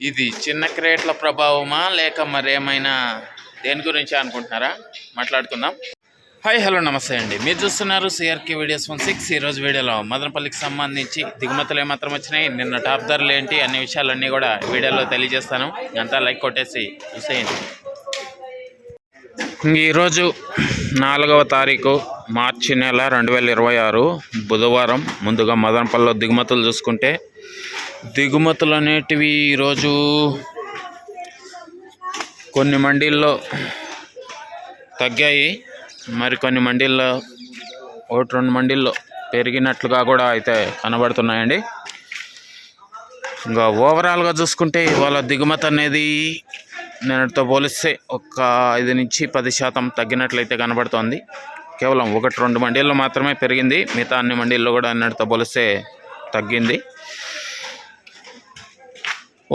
ఇది చిన్న క్రేట్ల ప్రభావమా లేక మరేమైనా దేని గురించి అనుకుంటున్నారా? మాట్లాడుకుందాం. హాయ్ హలో నమస్తే అండి, మీరు చూస్తున్నారు సిఆర్కే వీడియోస్ 16. ఈరోజు వీడియోలో మదనపల్లికి సంబంధించి దిగుమతులు ఏమాత్రం వచ్చినాయి, నిన్న టాప్ ధరలు ఏంటి అనే విషయాలన్నీ కూడా వీడియోలో తెలియజేస్తాను. అంతా లైక్ కొట్టేసి చూసేయండి. ఈరోజు 4వ తారీఖు మార్చి నెల 2026 బుధవారం. ముందుగా మదనపల్లిలో దిగుమతులు చూసుకుంటే దిగుమతులు అనేటివి ఈరోజు కొన్ని మండీల్లో తగ్గాయి, మరికొన్ని మండీల్లో 1-2 మండీల్లో పెరిగినట్లుగా కూడా అయితే కనబడుతున్నాయండి. ఇంకా ఓవరాల్గా చూసుకుంటే ఇవాళ దిగుమతి అనేది నిన్నటితో పోలిస్తే ఒక 5-10% తగ్గినట్లయితే కనబడుతోంది. కేవలం 1-2 మండీల్లో మాత్రమే పెరిగింది, మిగతా అన్ని మండీల్లో కూడా నిన్నటితో పోలిస్తే తగ్గింది.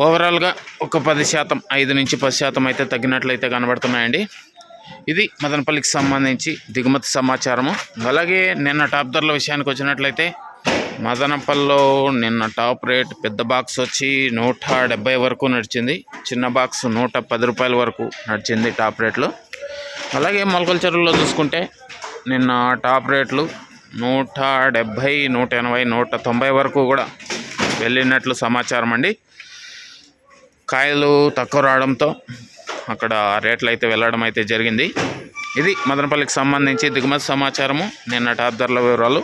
ఓవరాల్గా ఒక 10%, 5-10% అయితే తగ్గినట్లయితే కనబడుతున్నాయండి. ఇది మదనపల్లికి సంబంధించి దిగుమతి సమాచారము. అలాగే నిన్న టాప్ ధరల విషయానికి వచ్చినట్లయితే మదనపల్లిలో నిన్న టాప్ రేట్ పెద్ద బాక్స్ వచ్చి 170 వరకు నడిచింది, చిన్న బాక్స్ 110 రూపాయల వరకు నడిచింది టాప్ రేట్లు. అలాగే మొలకల చెరువులో చూసుకుంటే నిన్న టాప్ రేట్లు 170, 180, 190 వరకు కూడా వెళ్ళినట్లు సమాచారం అండి. కాయలు తక్కువ రావడంతో అక్కడ రేట్లు అయితే వెళ్ళడం అయితే జరిగింది. ఇది మదనపల్లికి సంబంధించి దిగుమతి సమాచారము, నిన్న టాప్ ధరల వివరాలు.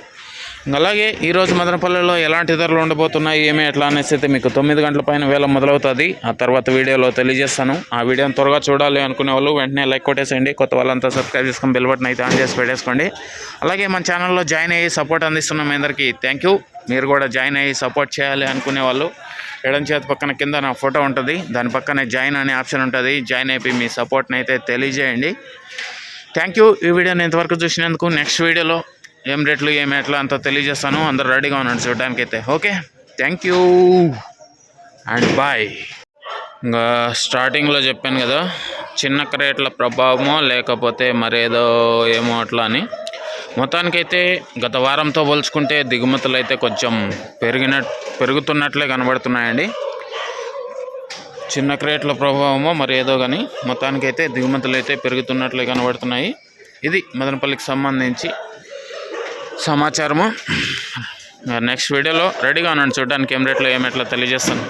అలాగే ఈరోజు మదనపల్లిలో ఎలాంటి ధరలు ఉండబోతున్నాయి, ఏమి ఎట్లా అనేసి అయితే మీకు 9 గంటల పైన వేళ మొదలవుతుంది. ఆ తర్వాత వీడియోలో తెలియజేస్తాను. ఆ వీడియోని త్వరగా చూడాలి అనుకునే వాళ్ళు వెంటనే లైక్ కొట్టేసేయండి. కొత్త వాళ్ళంతా సబ్స్క్రైబ్ చేసుకొని బెల్ బటన్ అయితే ఆన్ చేసి పెట్టేసుకోండి. అలాగే మన ఛానల్లో జాయిన్ అయ్యి సపోర్ట్ అందిస్తున్నాం మీ అందరికీ థ్యాంక్ యూ. మీరు కూడా జాయిన్ అయ్యి సపోర్ట్ చేయాలి అనుకునే వాళ్ళు ఎడం చేతి పక్కన కింద నా ఫోటో ఉంటుంది, దాని పక్కనే జాయిన్ అనే ఆప్షన్ ఉంటుంది. జాయిన్ అయిపోయి మీ సపోర్ట్ని అయితే తెలియజేయండి. Thank you. ఈ వీడియోని ఇంతవరకు చూసినందుకు. నెక్స్ట్ వీడియోలో ఏం రేట్లు ఏం ఎట్లా అంతా తెలియజేస్తాను. అందరూ రెడీగా ఉన్నాడు చూడడానికి అయితే. Okay, thank you and bye. ఇంకా స్టార్టింగ్లో చెప్పాను కదా, చిన్న క్రేట్ల ప్రభావమో లేకపోతే మరేదో ఏమో అట్లా అని. మొత్తానికైతే గత వారంతో పోల్చుకుంటే దిగుమతులు అయితే కొంచెం పెరుగుతున్నట్లే కనబడుతున్నాయండి. చిన్న క్రేట్ల ప్రభావమో మరి ఏదో కానీ మొత్తానికైతే దిగుమతులు అయితే పెరుగుతున్నట్లే కనబడుతున్నాయి. ఇది మదనపల్లికి సంబంధించి సమాచారము. నెక్స్ట్ వీడియోలో రెడీగా ఉన్నాను చూడడానికి ఏం రేట్లో ఏమెట్లా తెలియజేస్తాను.